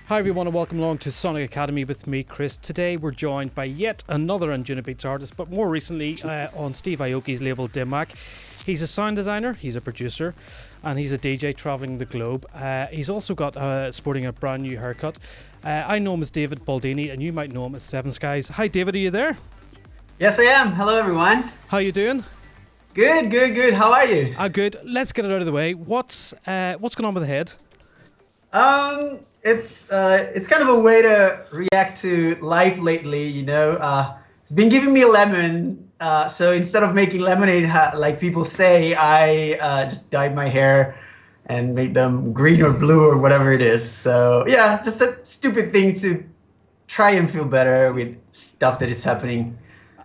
Hi everyone and welcome along to Sonic Academy with me, Chris. Today we're joined by yet another Anjunabeats artist, but more recently on Steve Aoki's label DJing. He's a sound designer, he's a producer, and he's a DJ travelling the globe. He's also got sporting a brand new haircut. I know him as David Boldini, and you might know him as Seven Skies. Hi David, are you there? Yes, I am. Hello, everyone. How you doing? Good. How are you? Good. Let's get it out of the way. What's going on with the head? It's kind of a way to react to life lately. It's been giving me a lemon. So instead of making lemonade, like people say, I just dyed my hair and made them green or blue or whatever it is. So yeah, just a stupid thing to try and feel better with stuff that is happening.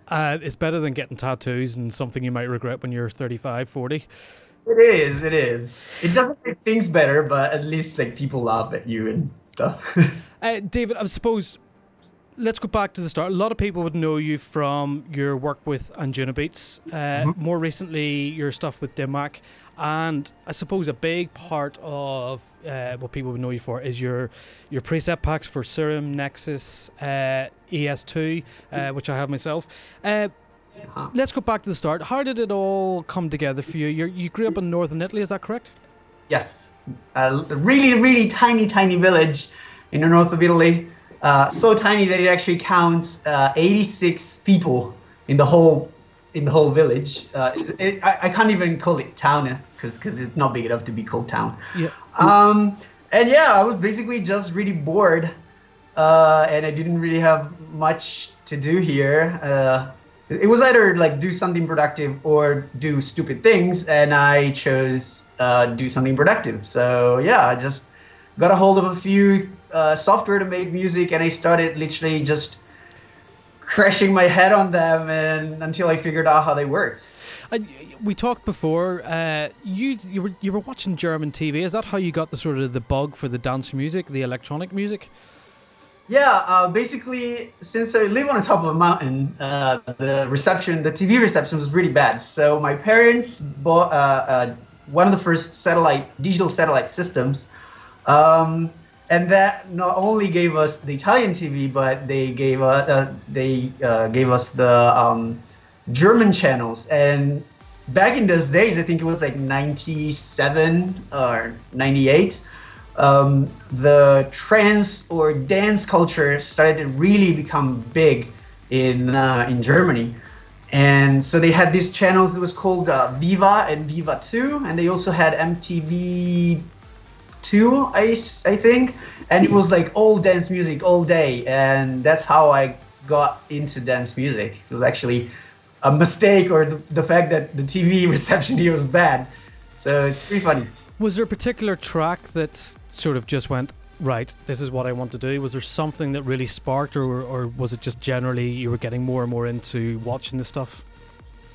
It's better than getting tattoos and something you might regret when you're 35, 40. It is. It doesn't make things better, but at least like people laugh at you and stuff. David, I suppose let's go back to the start. A lot of people would know you from your work with Anjunabeats, more recently your stuff with DJing, and I suppose a big part of what people would know you for is your preset packs for Serum, Nexus, ES2, which I have myself. Let's go back to the start. How did it all come together for you? You grew up in northern Italy, is that correct? Yes, a really tiny village in the north of Italy. So tiny that it actually counts 86 people in the whole village. I can't even call it town because it's not big enough to be called town. Yeah. And yeah, I was basically just really bored, and I didn't really have much to do here. It was either like do something productive or do stupid things, and I chose do something productive. So yeah, I just got a hold of a few software to make music, and I started literally just crashing my head on them and until I figured out how they worked. We talked before. You were watching German TV. Is that how you got the sort of the bug for the dance music, the electronic music? Yeah, basically, since I live on the top of a mountain, the TV reception was really bad. So my parents bought one of the first digital satellite systems, and that not only gave us the Italian TV, but they gave us the German channels. And back in those days, I think it was like 97 or 98. The trance or dance culture started to really become big in Germany, and so they had these channels that was called Viva and Viva 2, and they also had MTV 2, I think, and it was like all dance music all day, and that's how I got into dance music. It was actually a mistake, or the fact that the TV reception here was bad, so it's pretty funny. Was there a particular track that sort of just went, right, this is what I want to do? Was there something that really sparked, or was it just generally you were getting more and more into watching the stuff?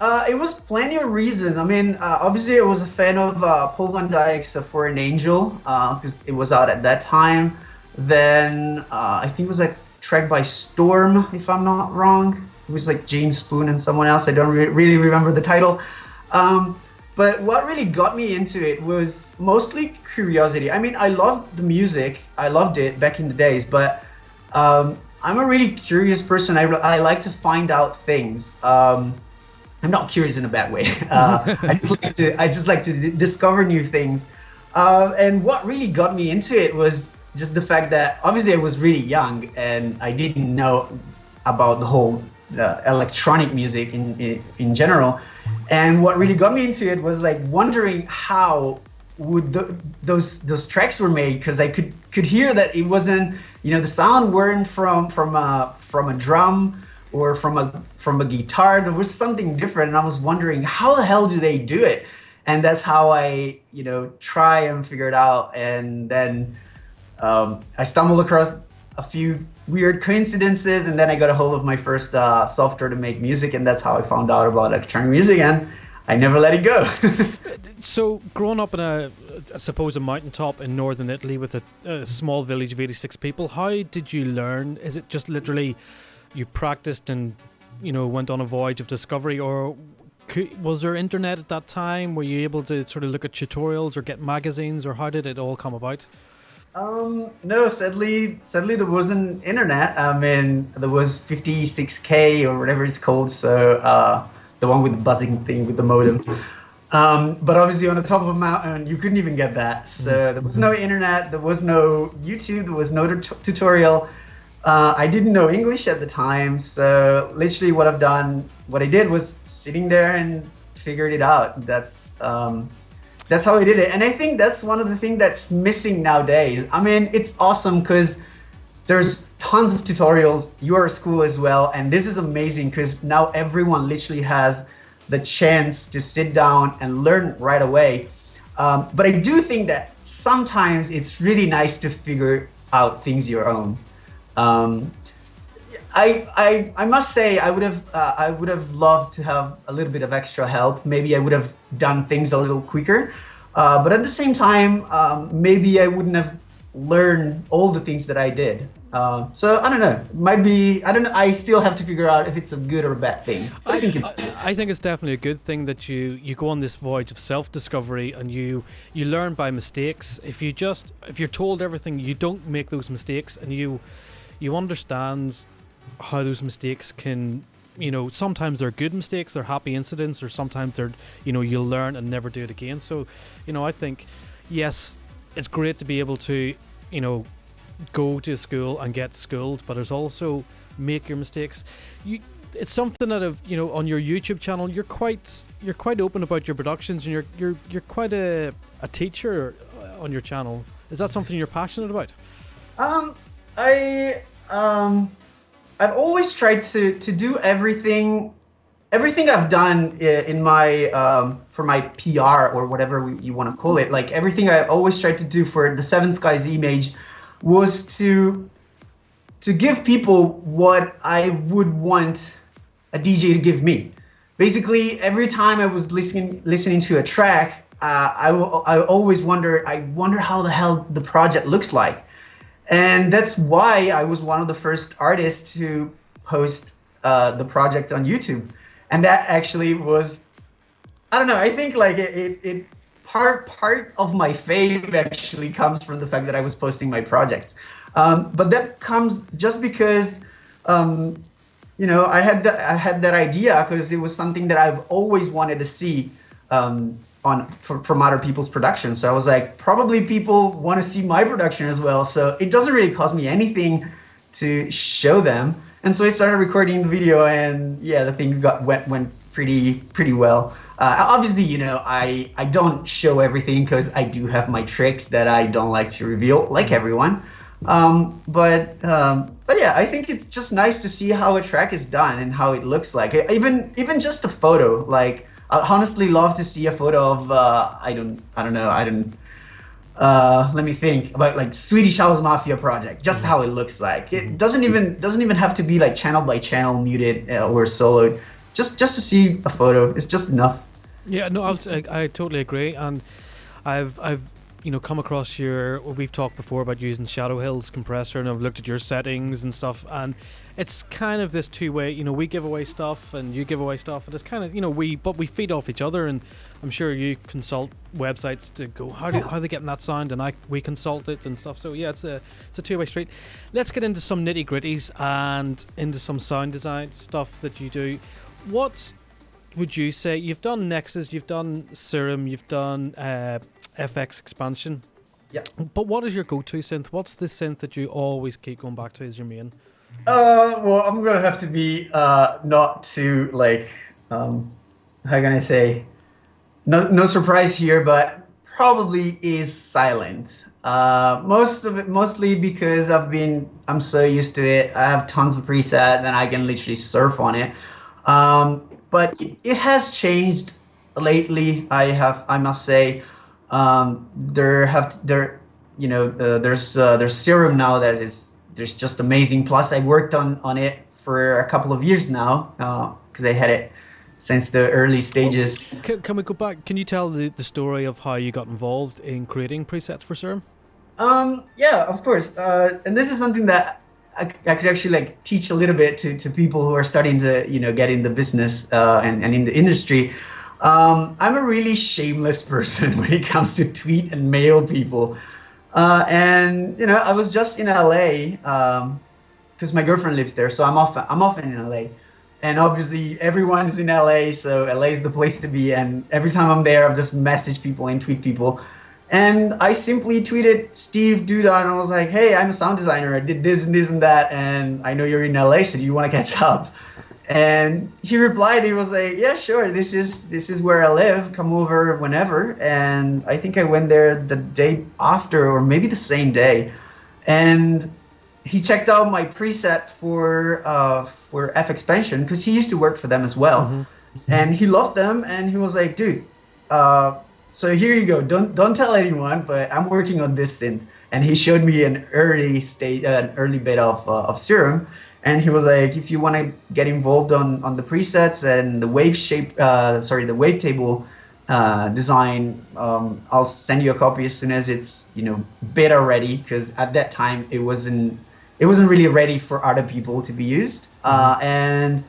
It was plenty of reasons. I mean, obviously I was a fan of Paul Van Dyk's For an Angel, because it was out at that time. Then I think it was a track by Storm, if I'm not wrong. It was like James Spoon and someone else. I don't really remember the title. But what really got me into it was mostly curiosity. I mean, I loved the music. I loved it back in the days, but I'm a really curious person. I like to find out things. I'm not curious in a bad way. I just like to discover new things. And what really got me into it was just the fact that obviously I was really young and I didn't know about the whole electronic music in general. And what really got me into it was like wondering how would those tracks were made, because I could hear that it wasn't, the sound weren't from a drum or from a guitar. There was something different, and I was wondering how the hell do they do it? And that's how I try and figure it out. And then I stumbled across a few weird coincidences, and then I got a hold of my first software to make music, and that's how I found out about electronic music, and I never let it go. So growing up in I suppose a mountaintop in northern Italy with a small village of 86 people, how did you learn? Is it just literally you practiced and went on a voyage of discovery, or was there internet at that time? Were you able to sort of look at tutorials or get magazines, or how did it all come about? No, sadly there wasn't internet. I mean, there was 56K or whatever it's called. So the one with the buzzing thing with the modem. But obviously on the top of a mountain, you couldn't even get that. So there was no internet, there was no YouTube, there was no tutorial. I didn't know English at the time. So literally what I did was sitting there and figured it out. That's how I did it. And I think that's one of the things that's missing nowadays. I mean, it's awesome because there's tons of tutorials. You are a school as well. And this is amazing because now everyone literally has the chance to sit down and learn right away. But I do think that sometimes it's really nice to figure out things your own. I must say I would have loved to have a little bit of extra help. Maybe I would have done things a little quicker. But at the same time, maybe I wouldn't have learned all the things that I did. So I don't know. Might be. I don't know. I still have to figure out if it's a good or a bad thing. I think it's good. I think it's definitely a good thing that you go on this voyage of self-discovery and you learn by mistakes. If you're told everything, you don't make those mistakes, and you understand how those mistakes can, sometimes they're good mistakes, they're happy incidents, or sometimes they're, you'll learn and never do it again. So, I think, yes, it's great to be able to, go to school and get schooled, but there's also make your mistakes. It's something that on your YouTube channel, you're quite open about your productions, and you're quite a teacher on your channel. Is that something you're passionate about? I've always tried to do everything I've done in my for my PR or whatever you want to call it. Like everything I always tried to do for the Seven Skies image was to give people what I would want a DJ to give me. Basically, every time I was listening to a track, I always wonder how the hell the project looks like. And that's why I was one of the first artists to post the project on YouTube. And that actually was, I don't know, I think like it part of my fame actually comes from the fact that I was posting my projects. But that comes just because, I had that idea because it was something that I've always wanted to see from other people's production. So I was like, probably people want to see my production as well. So it doesn't really cost me anything to show them. And so I started recording the video, and yeah, the things went pretty well. Obviously, I don't show everything because I do have my tricks that I don't like to reveal, like everyone. But yeah, I think it's just nice to see how a track is done and how it looks like. Even just a photo, like. I honestly love to see a photo of let me think about like Swedish House Mafia project, just how it looks like. It doesn't even have to be like channel by channel muted or soloed. Just to see a photo is just enough. Yeah, no, I totally agree, and I've come across we've talked before about using Shadow Hill's compressor, and I've looked at your settings and stuff, and it's kind of this two-way, we give away stuff and you give away stuff, and it's kind of, we feed off each other, and I'm sure you consult websites to go, how are they getting that sound, and we consult it and stuff. So yeah, it's a two-way street. Let's get into some nitty-gritties and into some sound design stuff that you do. What would you say, you've done Nexus, you've done Serum, you've done FX expansion. Yeah. But what is your go-to synth? What's the synth that you always keep going back to as your main? Well, I'm gonna have to be not too like how can I say, no surprise here, but probably is Sylenth. Mostly because I'm so used to it. I have tons of presets and I can literally surf on it. But it has changed lately. I must say. There's Serum now there's just amazing. Plus, I worked on it for a couple of years now because I had it since the early stages. Can we go back? Can you tell the story of how you got involved in creating presets for Serum? Yeah, of course. And this is something that I could actually like teach a little bit to people who are starting to get in the business and in the industry. I'm a really shameless person when it comes to tweet and mail people. And I was just in LA because my girlfriend lives there, so I'm often in LA. And obviously everyone's in LA, so LA is the place to be. And every time I'm there, I've just messaged people and tweet people. And I simply tweeted Steve Duda, and I was like, hey, I'm a sound designer. I did this and this and that, and I know you're in LA, so do you want to catch up? And he replied, he was like, yeah, sure, this is where I live. Come over whenever. And I think I went there the day after, or maybe the same day. And he checked out my preset for FX Pension, because he used to work for them as well. Mm-hmm. And he loved them, and he was like, dude, so here you go. Don't tell anyone, but I'm working on this synth. And he showed me an early bit of Serum, and he was like, if you want to get involved on the presets and the the wavetable design, I'll send you a copy as soon as it's beta ready, because at that time it wasn't really ready for other people to be used. Mm-hmm.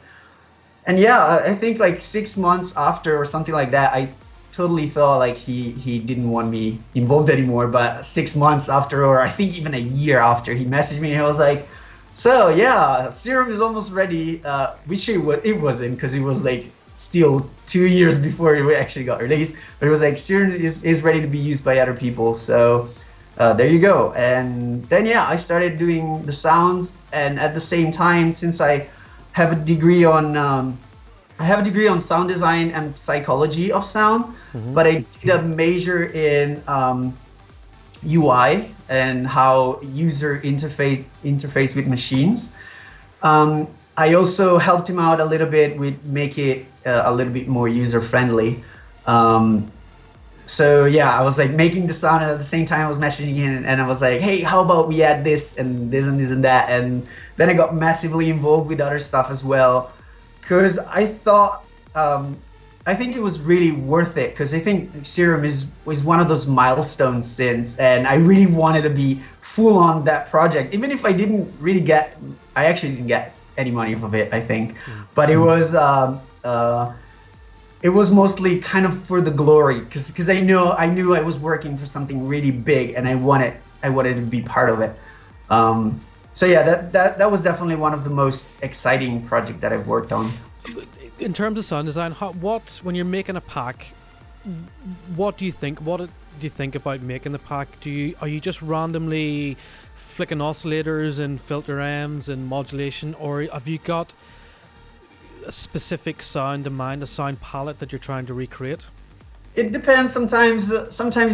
And yeah, I think like 6 months after or something like that, I totally thought like he didn't want me involved anymore. But 6 months after, or I think even a year after, he messaged me and he was like, so yeah, Serum is almost ready, which it wasn't, because it was like still 2 years before it actually got released. But it was like, Serum is ready to be used by other people, so there you go. And then yeah, I started doing the sounds, and at the same time, since I have a degree on sound design and psychology of sound, mm-hmm. but I did a major in UI and how user interface with machines. I also helped him out a little bit with make it a little bit more user friendly. So yeah, I was like making the sound, and at the same time I was messaging him, and I was like, hey, how about we add this and this and this and that? And then I got massively involved with other stuff as well, because I thought, I think it was really worth it, because I think Serum was one of those milestone synths, and I really wanted to be full on that project, even if I actually didn't get any money from it, I think. Mm-hmm. But it was mostly kind of for the glory, because I knew I was working for something really big, and I wanted to be part of it. So yeah, that was definitely one of the most exciting projects that I've worked on. In terms of sound design, when you're making a pack, what do you think? What do you think about making the pack? Are you just randomly flicking oscillators and filter M's and modulation, or have you got a specific sound in mind, a sound palette that you're trying to recreate? It depends. Sometimes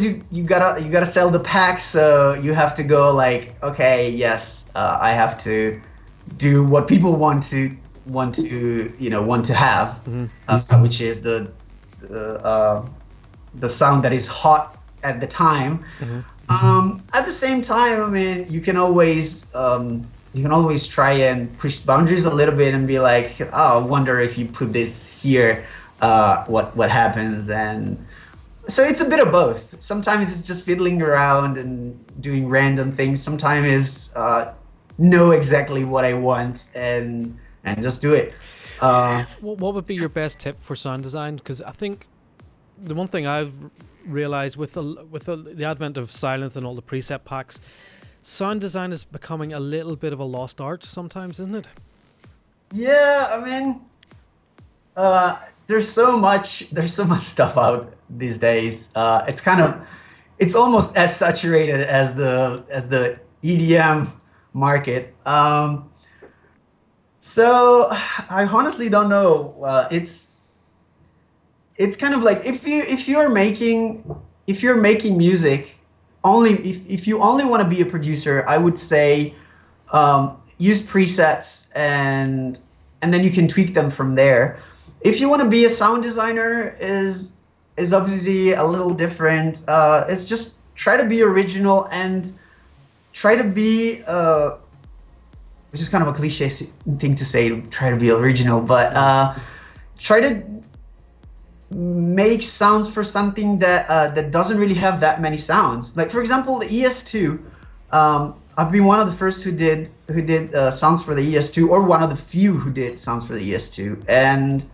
you gotta sell the pack, so you have to go like, okay, yes, I have to do what people want to have, mm-hmm. Which is the sound that is hot at the time. Mm-hmm. At the same time, I mean, you can always try and push boundaries a little bit and be like, oh, I wonder if you put this here, what happens? And so it's a bit of both. Sometimes it's just fiddling around and doing random things. Sometimes it's know exactly what I want and just do it. What would be your best tip for sound design? Because I think the one thing I've realized with the advent of Sylenth and all the preset packs, sound design is becoming a little bit of a lost art sometimes, isn't it? Yeah, I mean, there's so much stuff out these days. It's almost as saturated as the EDM market. So I honestly don't know. It's kind of like if you're making music, if you only want to be a producer, I would say use presets and then you can tweak them from there. If you want to be a sound designer, is obviously a little different. It's just try to be original and try to be which is kind of a cliche thing to say, to try to be original, but try to make sounds for something that doesn't really have that many sounds. Like for example, the ES2. I've been one of the first who did sounds for the ES2, or one of the few who did sounds for the ES2, and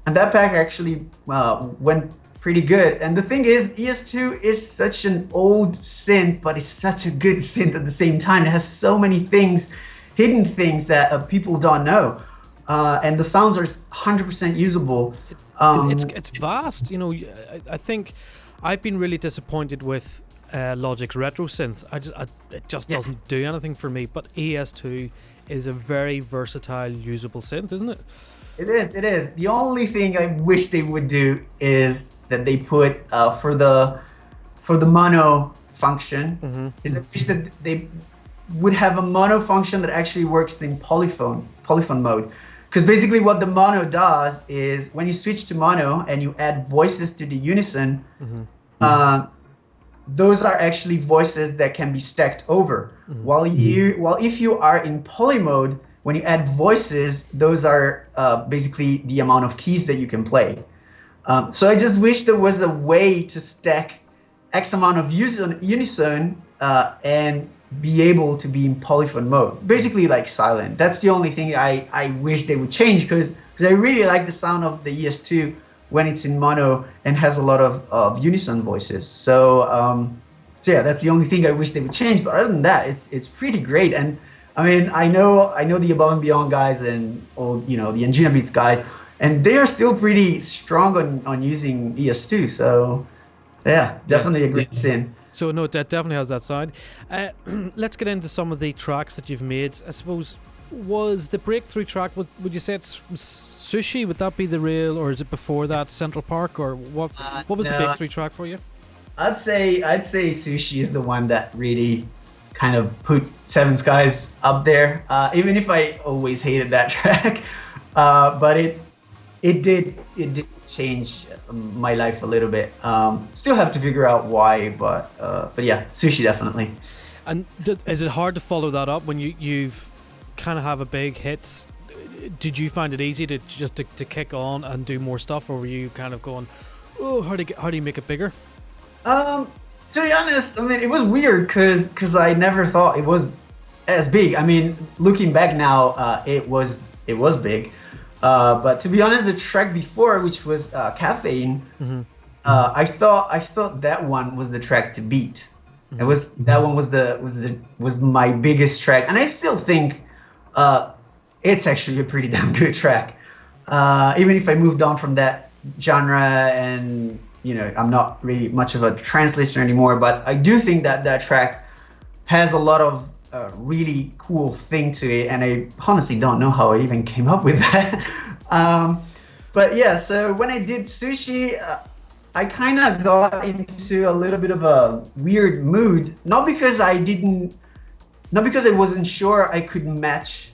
that pack actually went pretty good. And the thing is, ES2 is such an old synth, but it's such a good synth at the same time. It has so many things, hidden things that people don't know. And the sounds are 100% usable. It's vast. You know, I think I've been really disappointed with Logic's retro synth. It just doesn't do anything for me. But ES2 is a very versatile, usable synth, isn't it? It is. The only thing I wish they would do is that they put for the mono function is I wish that they would have a mono function that actually works in polyphone mode. Because basically what the mono does is when you switch to mono and you add voices to the unison, those are actually voices that can be stacked over. While if you are in poly mode, when you add voices, those are basically the amount of keys that you can play. So I just wish there was a way to stack X amount of unison and be able to be in polyphone mode, basically like Sylenth. That's the only thing I wish they would change, because I really like the sound of the ES2 when it's in mono and has a lot of unison voices. So yeah, that's the only thing I wish they would change. But other than that, it's pretty great. And I mean, I know the Above and Beyond guys and all, the Anjunabeats guys, and they are still pretty strong on using ES2. So yeah, definitely a great synth. So no, that definitely has that side. Let's get into some of the tracks that you've made. I suppose, was the breakthrough track, would you say it's Sushi? Would that be the real, or is it before that Central Park, or what? What was the breakthrough track for you? I'd say Sushi is the one that really kind of put Seven Skies up there. Even if I always hated that track, but it did change my life a little bit. Still have to figure out why, but yeah, Sushi definitely. And is it hard to follow that up when you've kind of have a big hit? Did you find it easy to just to kick on and do more stuff, or were you kind of going, oh, how do you make it bigger? To be honest, I mean, it was weird because I never thought it was as big. I mean, looking back now, it was big. But to be honest, the track before, which was Caffeine, I thought that one was the track to beat. It was that one was my biggest track, and I still think it's actually a pretty damn good track. Even if I moved on from that genre, and I'm not really much of a trance listener anymore, but I do think that track has a lot of really cool thing to it, and I honestly don't know how I even came up with that. But yeah, so when I did Sushi, I kind of got into a little bit of a weird mood, not because I wasn't sure I could match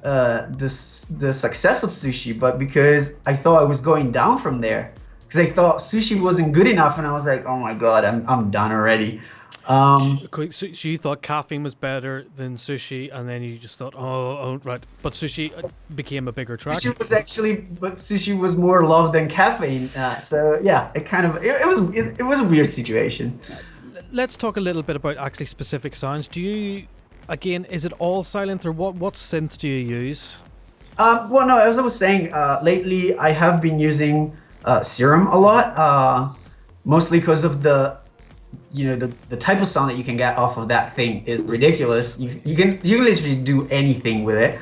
the success of Sushi, but because I thought I was going down from there, because I thought Sushi wasn't good enough, and I was like, oh my god, I'm done already. So you thought Caffeine was better than Sushi, and then you just thought, oh right, but Sushi became a bigger track. Sushi was more loved than Caffeine. So yeah, it was a weird situation. Let's talk a little bit about actually specific sounds. Do you, again, is it all Sylenth, or what synth do you use? Well, no, as I was saying, lately I have been using Serum a lot, mostly because of the type of sound that you can get off of that thing is ridiculous. You can literally do anything with it.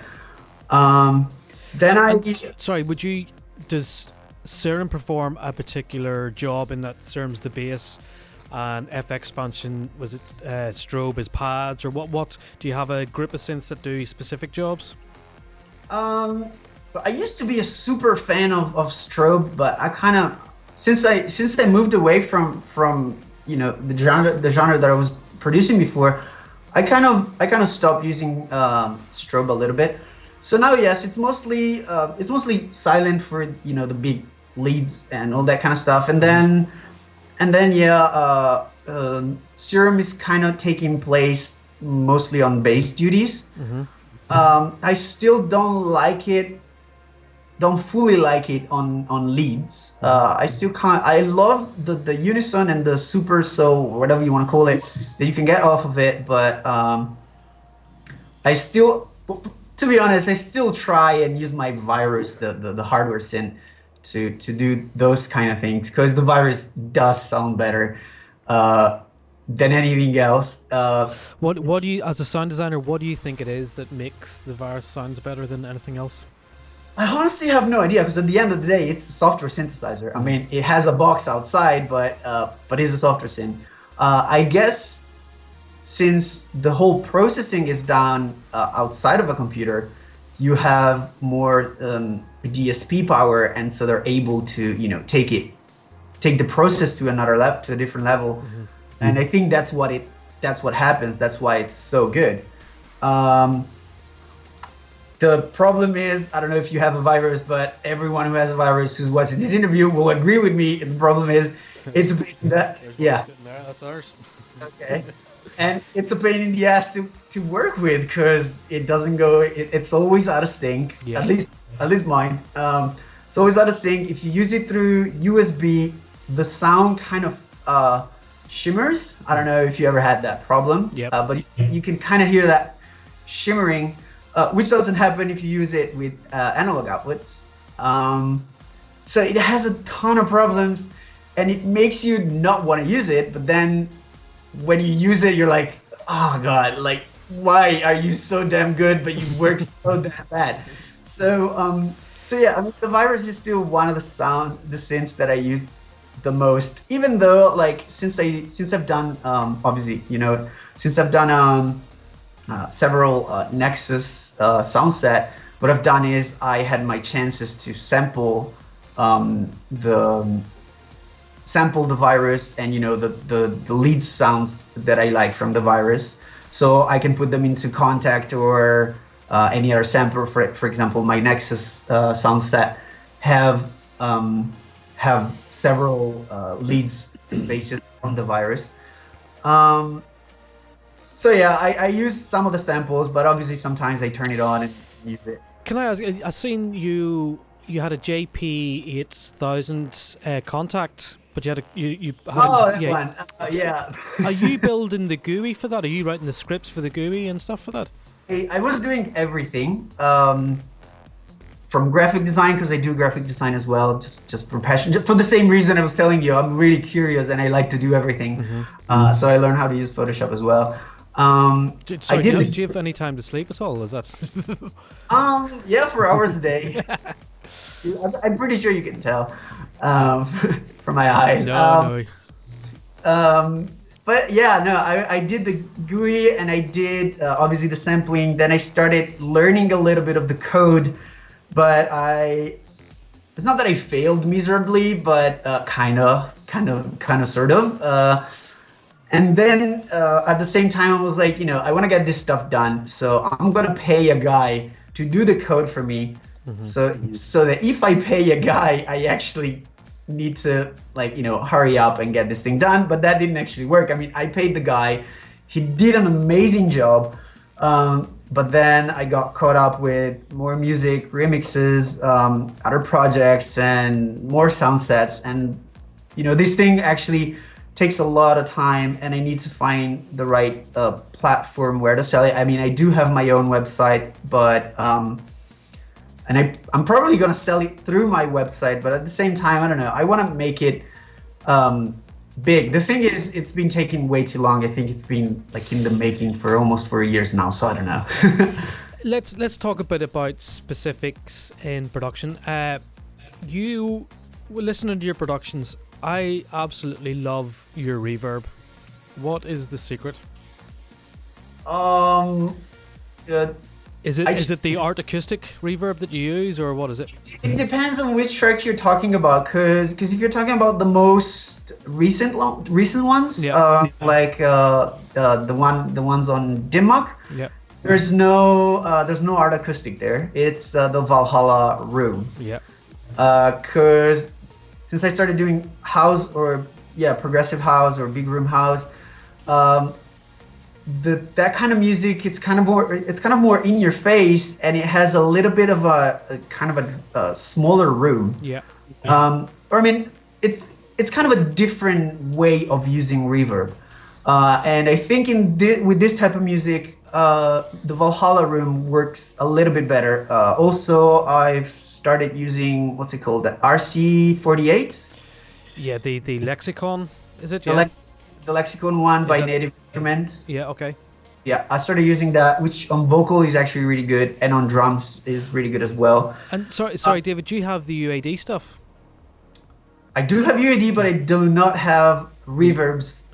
Does Serum perform a particular job in that Serum's the bass and FX expansion, was it strobe is pads, or what do you have a group of synths that do specific jobs? I used to be a super fan of strobe, but I kind of since I moved away from the genre that I was producing before, I kind of stopped using strobe a little bit. So now, yes, it's mostly Sylenth for the big leads and all that kind of stuff, and then Serum is kind of taking place mostly on bass duties. I still don't fully like it on leads. I still can't. I love the unison and the super soul, whatever you want to call it, that you can get off of it. But I still, to be honest, I still try and use my virus, the hardware synth, to do those kind of things because the virus does sound better than anything else. What do you, as a sound designer, what do you think it is that makes the virus sound better than anything else? I honestly have no idea because at the end of the day, it's a software synthesizer. I mean, it has a box outside, but it's a software synth. I guess since the whole processing is done outside of a computer, you have more DSP power, and so they're able to take the process to another level, to a different level. And I think that's what happens. That's why it's so good. The problem is, I don't know if you have a virus, but everyone who has a virus who's watching this interview will agree with me. The problem is, it's a pain in the, yeah. Sitting there, that's ours. Okay. And it's a pain in the ass to work with because it doesn't go. It's always out of sync. Yeah. At least mine. It's always out of sync. If you use it through USB, the sound kind of shimmers. I don't know if you ever had that problem. Yep. But you can kind of hear that shimmering. Which doesn't happen if you use it with analog outputs. So it has a ton of problems, and it makes you not want to use it. But then when you use it, you're like, oh god, like why are you so damn good, but you work so damn bad? So yeah, I mean, the virus is still one of the synths that I use the most. Even though, like, since I've done obviously, since I've done several Nexus sound set, what I've done is I had my chances to sample the virus and the lead sounds that I like from the virus, so I can put them into Contact or any other sampler. For example, my Nexus sound set have several leads and basses from the virus. So yeah, I use some of the samples, but obviously sometimes I turn it on and use it. Can I ask? I seen you had a JP8000 Contact, but you had that one. Yeah. Are you building the GUI for that? Are you writing the scripts for the GUI and stuff for that? I was doing everything from graphic design, because I do graphic design as well, just for passion, just for the same reason I was telling you. I'm really curious and I like to do everything. So I learned how to use Photoshop as well. Do you have any time to sleep at all? Is that? Yeah, for hours a day. I'm pretty sure you can tell from my eyes. No. But yeah, no, I did the GUI and I did obviously the sampling. Then I started learning a little bit of the code, but it's not that I failed miserably, but kind of, sort of. And then at the same time, I was like, I want to get this stuff done. So I'm going to pay a guy to do the code for me. So that if I pay a guy, I actually need to hurry up and get this thing done. But that didn't actually work. I mean, I paid the guy. He did an amazing job. But then I got caught up with more music, remixes, other projects, and more sound sets. And, this thing actually takes a lot of time, and I need to find the right platform where to sell it. I mean, I do have my own website, but and I'm probably gonna sell it through my website. But at the same time, I don't know. I want to make it big. The thing is, it's been taking way too long. I think it's been in the making for almost 4 years now. So I don't know. Let's talk a bit about specifics in production. You listening to your productions, I absolutely love your reverb. What is the secret? Is it the Art Acoustic reverb that you use, or what is it? It depends on which tracks you're talking about, because if you're talking about the most recent ones, yeah. The ones on Dimmock, yeah. There's no Art Acoustic there. It's the Valhalla room. Yeah. Because since I started doing house progressive house or big room house, that kind of music, it's kind of more in your face, and it has a little bit of a smaller room. Yeah. It's kind of a different way of using reverb, and I think with this type of music, the Valhalla room works a little bit better. Also, I've started using what's it called, the RC48. Yeah, the lexicon, is it? The, Yeah. the Lexicon one Is by that? Native Instruments. Yeah. Okay. Yeah, I started using that, which on vocal is actually really good, and on drums is really good as well. And sorry, David, do you have the UAD stuff? I do have UAD, but I do not have reverbs,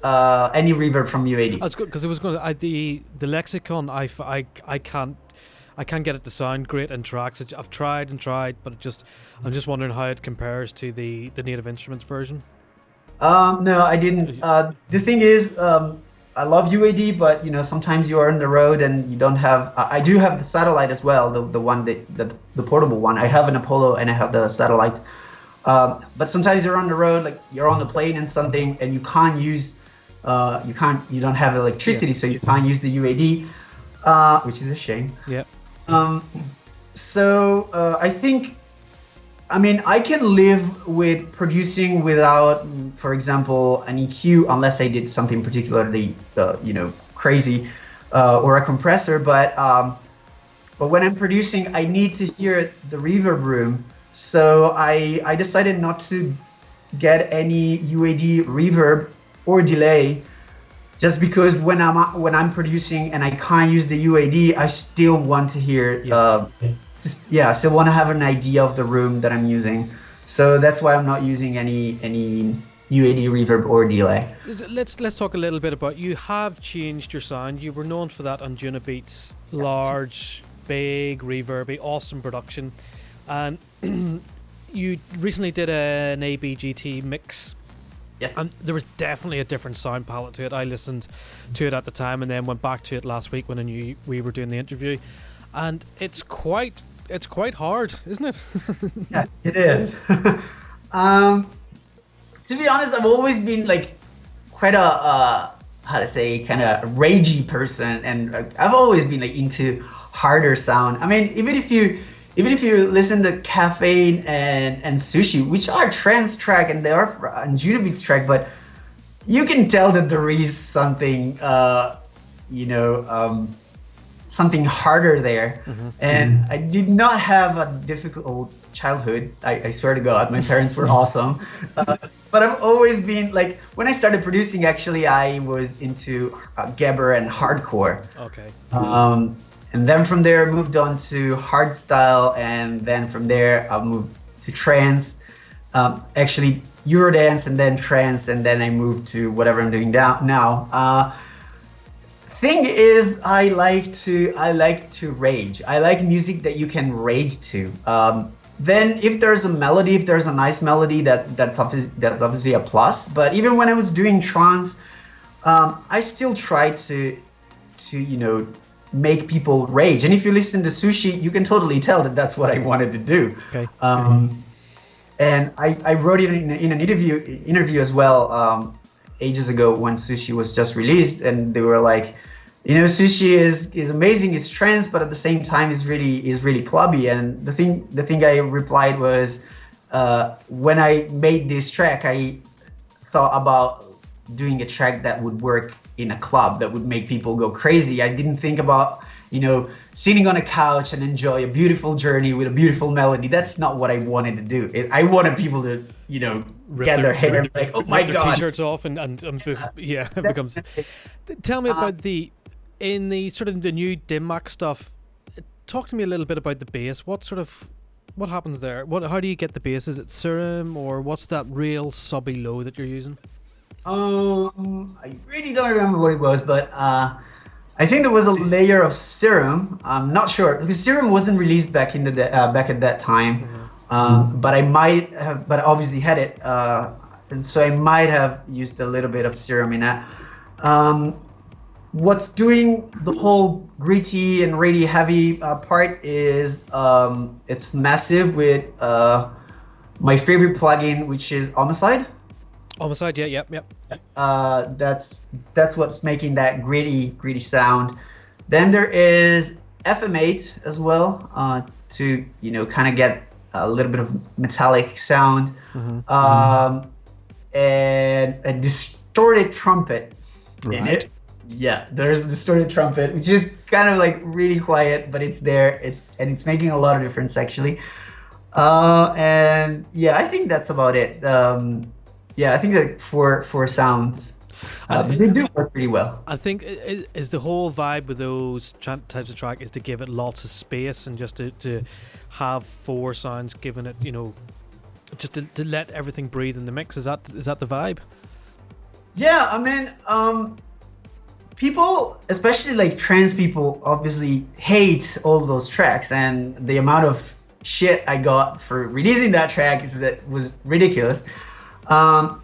any reverb from UAD. That's good because it was going to the lexicon. I can't get it to sound great in tracks. I've tried and tried, but I'm just wondering how it compares to the Native Instruments version. No, I didn't. The thing is, I love UAD, but sometimes you are on the road and you don't have. I do have the satellite as well, the one the portable one. I have an Apollo and I have the satellite. But sometimes you're on the road, like you're on the plane and something, and you can't use, you don't have electricity, so you can't use the UAD, which is a shame. Yeah. So I think, I mean, I can live with producing without, for example, an EQ, unless I did something particularly, crazy, or a compressor. But when I'm producing, I need to hear the reverb room. So I decided not to get any UAD reverb or delay, just because when I'm producing and I can't use the UAD, I still want to hear. I still want to have an idea of the room that I'm using. So that's why I'm not using any UAD reverb or delay. Let's talk a little bit about, you have changed your sound. You were known for that Anjunabeats, large, big, reverby, awesome production, and you recently did an ABGT mix. Yes. And there was definitely a different sound palette to it. I listened to it at the time and then went back to it last week when I knew we were doing the interview, and it's quite hard, isn't it? Yeah, it is. To be honest, I've always been like quite a how to say, kind of ragey person, and I've always been like into harder sound. I mean, even if you listen to Caffeine and Sushi, which are trance track and they are Anjunabeats track, but you can tell that there is something something harder there. And I did not have a difficult childhood. I swear to God, my parents were awesome. But I've always been like, when I started producing, actually, I was into Gabber and hardcore. Okay. And then from there, I moved on to hardstyle, and then from there, I moved to trance. Actually, Eurodance, and then trance, and then I moved to whatever I'm doing now. Thing is, I like to rage. I like music that you can rage to. Then if there's a melody, if there's a nice melody, that's obviously a plus. But even when I was doing trance, I still tried to make people rage. And if you listen to Sushi, you can totally tell that that's what I wanted to do. Okay. And I wrote it in an interview as well, ages ago when Sushi was just released, and they were like, Sushi is amazing, it's trance, but at the same time is really clubby. And the thing I replied was, when I made this track, I thought about doing a track that would work in a club, that would make people go crazy. I didn't think about, sitting on a couch and enjoy a beautiful journey with a beautiful melody. That's not what I wanted to do. I wanted people to, get their hair like, oh my God. Their t-shirts off and yeah, it becomes. Tell me about in the sort of the new DimMac stuff. Talk to me a little bit about the bass. What happens there? How do you get the bass? Is it Serum, or what's that real subby low that you're using? I really don't remember what it was, but I think there was a layer of Serum. I'm not sure, because Serum wasn't released back at that time. But I might have, but I obviously had it, and so I might have used a little bit of Serum in that. What's doing the whole gritty and really heavy part is it's massive with my favorite plugin, which is Homicide. Homicide, yeah, yep. That's what's making that gritty sound. Then there is FM8 as well, to kind of get a little bit of metallic sound, and a distorted trumpet in it. Yeah, there's distorted trumpet, which is kind of like really quiet, but it's there. It's making a lot of difference actually. And yeah, I think that's about it. Yeah, I think that for sounds, And but they do work pretty well. I think is the whole vibe with those types of track is to give it lots of space and just to have four sounds, giving it, just to let everything breathe in the mix. Is that the vibe? Yeah, I mean, people, especially like trans people, obviously hate all those tracks, and the amount of shit I got for releasing that track was ridiculous. Um,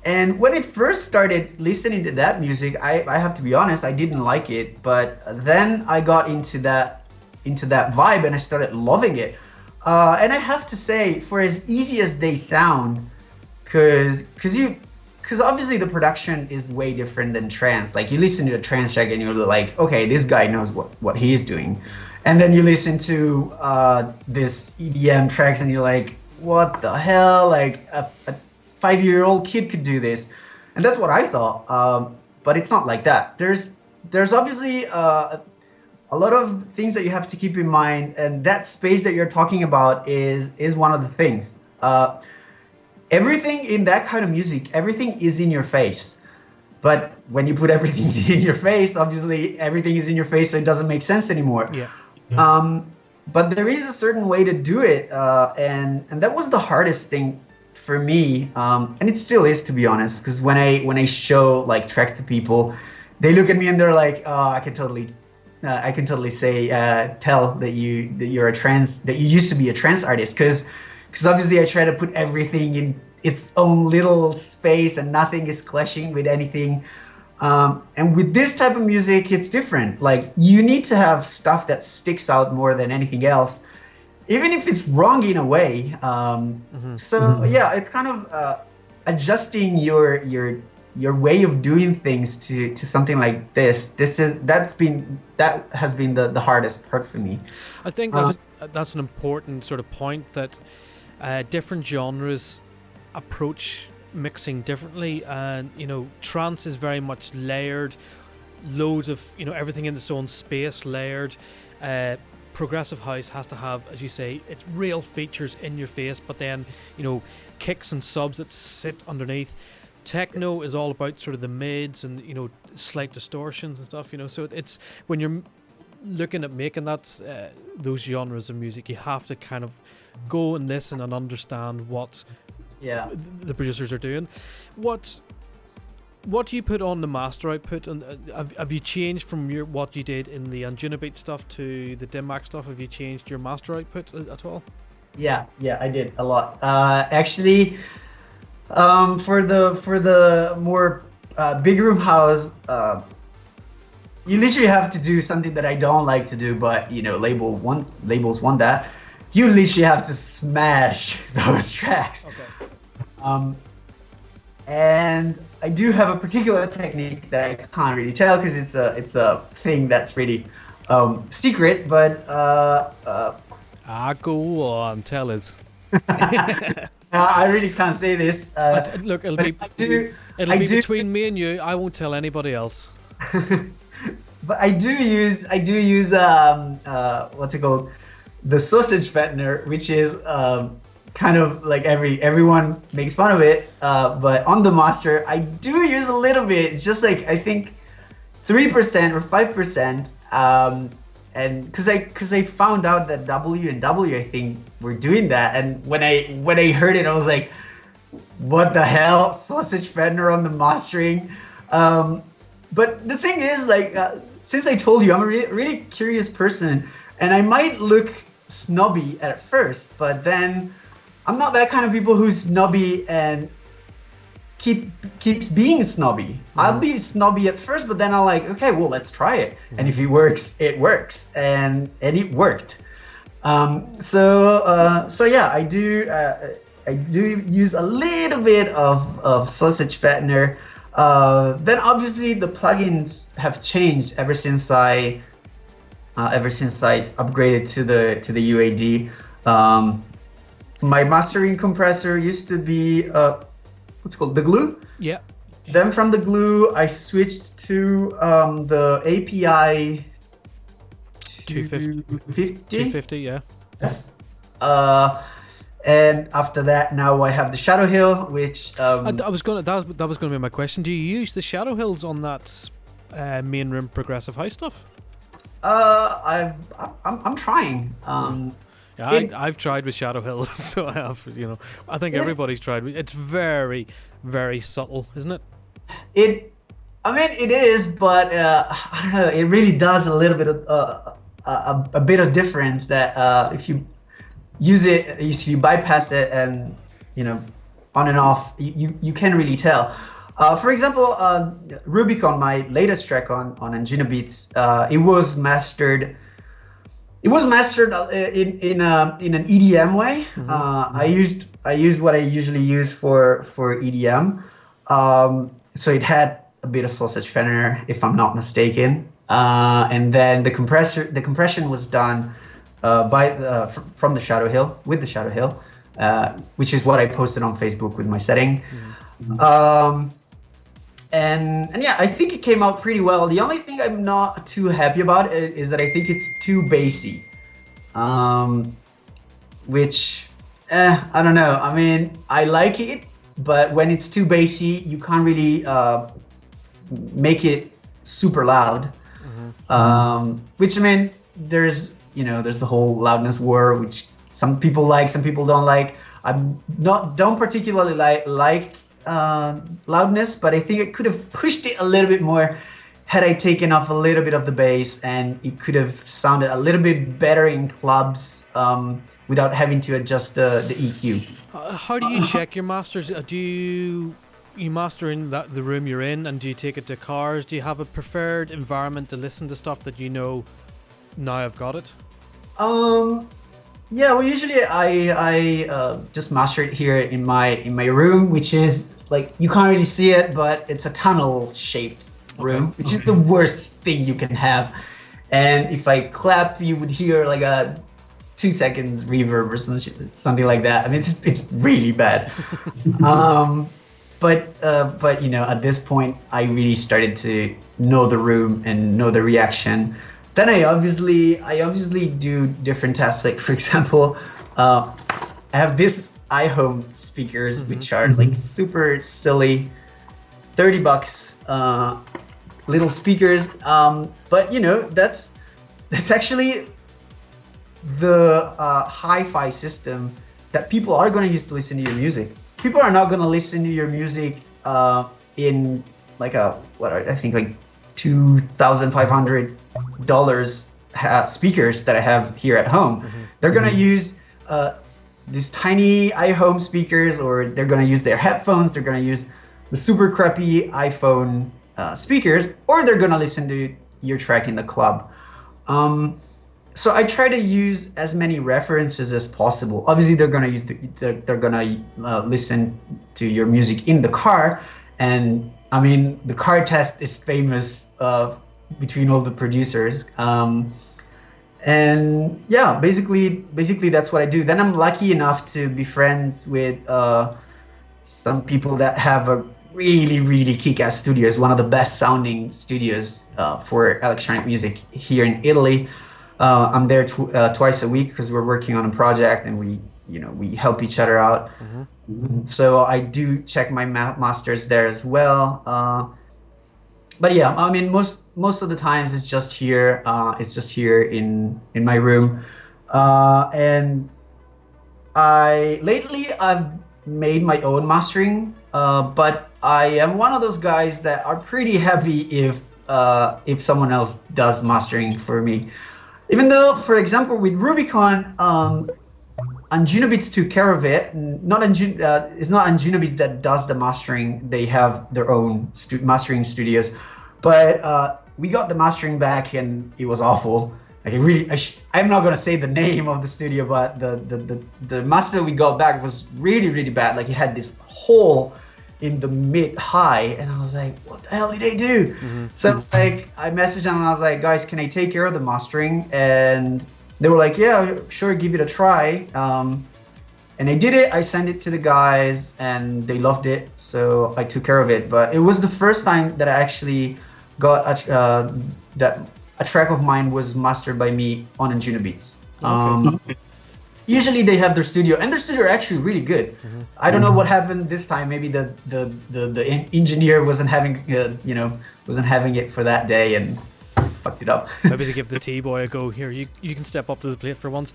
and when it first started listening to that music, I have to be honest, I didn't like it. But then I got into that vibe, and I started loving it. And I have to say, for as easy as they sound, because obviously the production is way different than trance. Like you listen to a trance track and you're like, okay, this guy knows what he is doing, and then you listen to this EDM tracks and you're like, what the hell? Like a 5-year-old kid could do this, and that's what I thought. But it's not like that. There's obviously a lot of things that you have to keep in mind, and that space that you're talking about is one of the things. Everything in that kind of music, everything is in your face. But when you put everything in your face, obviously everything is in your face, so it doesn't make sense anymore. Yeah. But there is a certain way to do it, and that was the hardest thing for me, and it still is, to be honest. Because when I show like tracks to people, they look at me and they're like, "Oh, I can totally say tell that you used to be a trance artist." Because obviously I try to put everything in its own little space and nothing is clashing with anything. And with this type of music, it's different. Like you need to have stuff that sticks out more than anything else, even if it's wrong in a way. So yeah, it's kind of adjusting your way of doing things to something like this. That has been the hardest part for me. I think that's an important sort of point, that different genres approach mixing differently, and trance is very much layered, loads of everything in its own space layered. Progressive house has to have, as you say, its real features in your face, but then kicks and subs that sit underneath. Techno is all about sort of the mids and slight distortions and stuff. So it's when you're looking at making those genres of music, you have to kind of go and listen and understand what the producers are doing. What do you put on the master output, and have you changed from what you did in the Anjunabeats stuff to the DJing stuff? Have you changed your master output at all? Yeah, I did a lot. Actually, for the more big room house, you literally have to do something that I don't like to do, but labels want that. You literally have to smash those tracks. Okay. And I do have a particular technique that I can't really tell because it's a thing that's really secret. But go on, tell us. I really can't say this. Look, it'll be between me and you. I won't tell anybody else. But I do use what's it called? The sausage fattener, which is kind of like everyone makes fun of it, but on the master I do use a little bit. It's just like I think 3% or 5%, and because I found out that W and W I think were doing that, and when I heard it I was like, what the hell, sausage fattener on the mastering. But the thing is, like, since I told you I'm a really curious person, and I might look snobby at first, but then I'm not that kind of people who's snobby and keeps being snobby. I'll be snobby at first, but then I'm like, okay, well, let's try it. And if it works, it works, and it worked. So yeah, I do use a little bit of sausage fattener. Then obviously the plugins have changed ever since I upgraded to the UAD. My mastering compressor used to be what's it called, the glue. Yeah. Then from the glue, I switched to the API 250. 250, yeah. Yes. And after that, now I have the Shadow Hill, which I was gonna that was gonna be my question. Do you use the Shadow Hills on that main room progressive house stuff? I'm trying. Yeah, I've tried with Shadow Hills, so I have. I think everybody's tried. It's very, very subtle, isn't it? It is, but I don't know. It really does a little bit of a bit of difference that if you use it, if you bypass it, and on and off, you can't really tell. For example, Rubicon, my latest track on Anjunabeats, it was mastered. It was mastered in an EDM way. I used what I usually use for EDM. So it had a bit of sausage fender, if I'm not mistaken. And then the compression was done from the Shadow Hill, with the Shadow Hill, which is what I posted on Facebook with my setting. And yeah, I think it came out pretty well. The only thing I'm not too happy about is that I think it's too bassy. Which, I don't know. I mean, I like it, but when it's too bassy, you can't really make it super loud. Which, I mean, there's the whole loudness war, which some people like, some people don't like. Don't particularly like loudness, but I think I could have pushed it a little bit more had I taken off a little bit of the bass, and it could have sounded a little bit better in clubs without having to adjust the EQ. How do you check your masters? Do you master in the room you're in, and do you take it to cars? Do you have a preferred environment to listen to stuff that now I've got it? Yeah, well, usually I just master it here in my room, which is like, you can't really see it, but it's a tunnel shaped room, which is the worst thing you can have. And if I clap, you would hear like a 2 seconds reverb or something like that. I mean, it's really bad. But at this point, I really started to know the room and know the reaction. Then I obviously do different tests. Like, for example, I have this iHome speakers, which are like super silly, $30 little speakers. But that's actually the hi-fi system that people are going to use to listen to your music. People are not going to listen to your music in like I think like $2,500 speakers that I have here at home. They're gonna use these tiny iHome speakers, or they're gonna use their headphones. They're gonna use the super crappy iPhone speakers, or they're gonna listen to your track in the club. So I try to use as many references as possible. Obviously, they're gonna listen to your music in the car, and I mean, the car test is famous between all the producers. And yeah, basically that's what I do. Then I'm lucky enough to be friends with some people that have a really, really kick-ass studios, one of the best sounding studios for electronic music here in Italy. I'm there twice a week because we're working on a project, and we help each other out. So I do check my masters there as well. But yeah, I mean, most of the times it's just here. It's just here in my room. And lately I've made my own mastering, but I am one of those guys that are pretty happy if someone else does mastering for me. Even though, for example, with Rubicon, Anjunabeats took care of it. It's not Anjunabeats that does the mastering. They have their own mastering studios. But we got the mastering back, and it was awful. Like, I'm not gonna say the name of the studio, but the master we got back was really, really bad. Like, it had this hole in the mid-high, and I was like, what the hell did they do? So I was like, I messaged them and I was like, guys, can I take care of the mastering? And they were like, yeah, sure, give it a try. And I did it. I sent it to the guys, and they loved it. So I took care of it. But it was the first time that I actually got that a track of mine was mastered by me on Anjunabeats. Okay. Usually they have their studio, and their studio are actually really good. I don't know what happened this time. Maybe the engineer wasn't having wasn't having it for that day and fucked it up. Maybe they give the T-boy a go. Here, you can step up to the plate for once.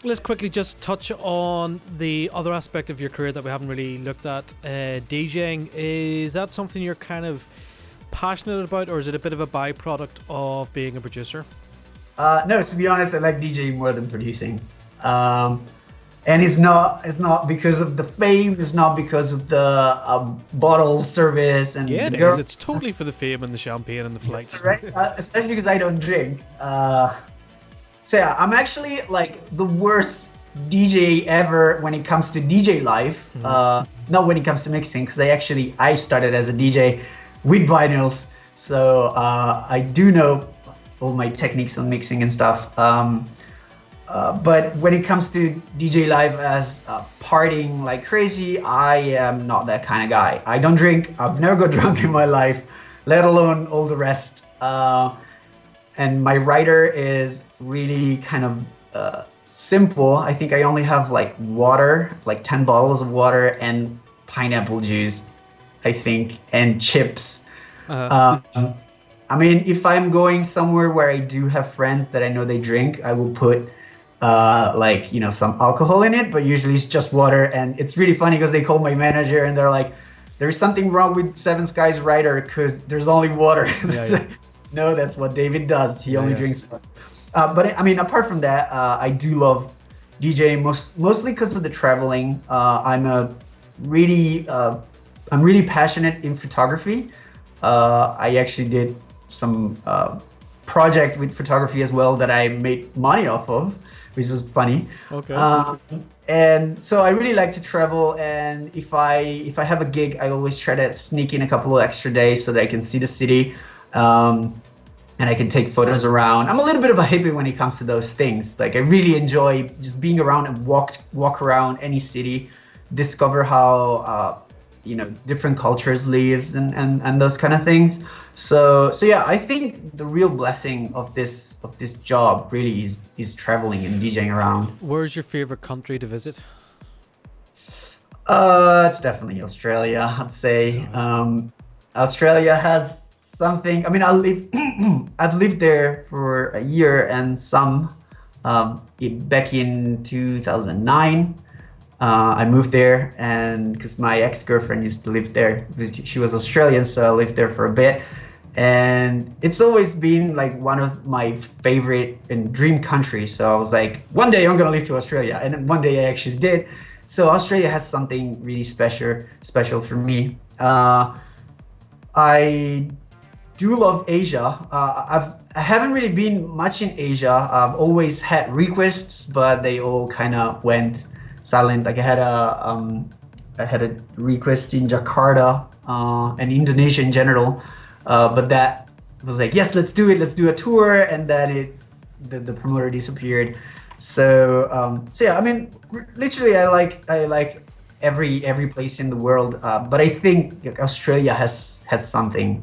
Let's quickly just touch on the other aspect of your career that we haven't really looked at. DJing, is that something you're kind of passionate about, or is it a bit of a byproduct of being a producer? No, to be honest, I like DJing more than producing. And it's not because of the fame. It's not because of the bottle service and yeah, the it girls. is. It's totally for the fame and the champagne and the flights. Right? Especially because I don't drink. So yeah, I'm actually like the worst DJ ever when it comes to DJ life. Not when it comes to mixing, because I started as a DJ with vinyls, so I do know all my techniques on mixing and stuff. But when it comes to DJ live as partying like crazy, I am not that kind of guy. I don't drink. I've never got drunk in my life, let alone all the rest. And my rider is really kind of simple. I think I only have like water, like 10 bottles of water and pineapple juice, I think, and chips. I mean, if I'm going somewhere where I do have friends that I know they drink, I will put some alcohol in it, but usually it's just water. And it's really funny because they call my manager and they're like, there's something wrong with Seven Skies Rider because there's only water. Yeah. No, that's what David does. He only drinks water. But I mean, apart from that, I do love DJing mostly because of the traveling. I'm really passionate in photography. I actually did some project with photography as well that I made money off of, which was funny. Okay. And so I really like to travel, and if I have a gig, I always try to sneak in a couple of extra days so that I can see the city, and I can take photos around. I'm a little bit of a hippie when it comes to those things. Like I really enjoy just being around and walk around any city, discover how different cultures lives and those kind of things. So yeah, I think the real blessing of this job really is traveling and DJing around. Where's your favorite country to visit? It's definitely Australia, I'd say. Australia has something. I mean, I've lived there for a year and some. Back in 2009. I moved there, and because my ex-girlfriend used to live there. She was Australian, so I lived there for a bit. And it's always been like one of my favorite and dream countries. So I was like, one day I'm gonna live to Australia, and one day I actually did. So Australia has something really special for me. I do love Asia. I haven't really been much in Asia. I've always had requests, but they all kind of went silent. Like I had a request in Jakarta and Indonesia in general, but that was like, yes, let's do it. Let's do a tour, and then the promoter disappeared. So yeah, I mean, literally, I like every place in the world, but I think Australia has something.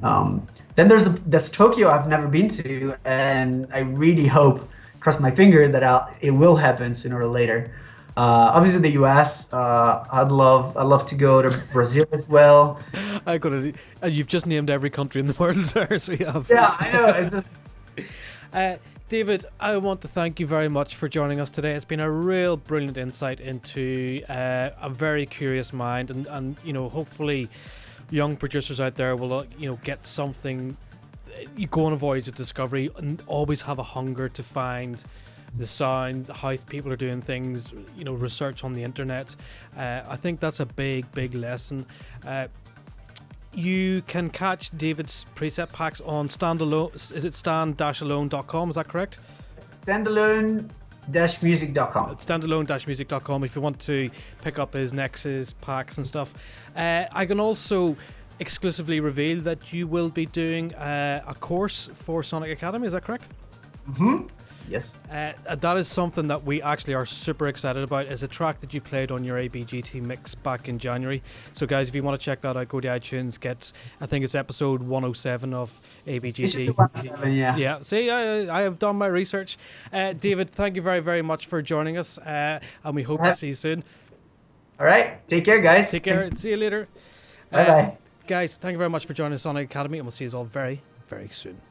Then there's Tokyo I've never been to, and I really hope, cross my finger, that it will happen sooner or later. Obviously the US, I'd love to go to Brazil as well. You've just named every country in the world there, so you have. Yeah, I know. It's just. David, I want to thank you very much for joining us today. It's been a real brilliant insight into a very curious mind, and hopefully young producers out there will get something. You go on a voyage of discovery and always have a hunger to find the sound, how people are doing things, research on the internet. I think that's a big lesson. You can catch David's preset packs on standalone. Is it stand-alone.com? Is that correct? Standalone-music.com. Standalone-music.com if you want to pick up his Nexus packs and stuff. I can also exclusively reveal that you will be doing a course for Sonic Academy. Is that correct? Mm-hmm. Yes. That is something that we actually are super excited about. Is a track that you played on your ABGT mix back in January. So guys, if you want to check that out, go to iTunes, get, I think it's episode 107 of ABGT. 107, yeah. Yeah, see, I have done my research. David, thank you very, very much for joining us, and we hope to see you soon. All right, take care, guys. Take care, see you later. Bye-bye. Guys, thank you very much for joining us on Academy, and we'll see you all very, very soon.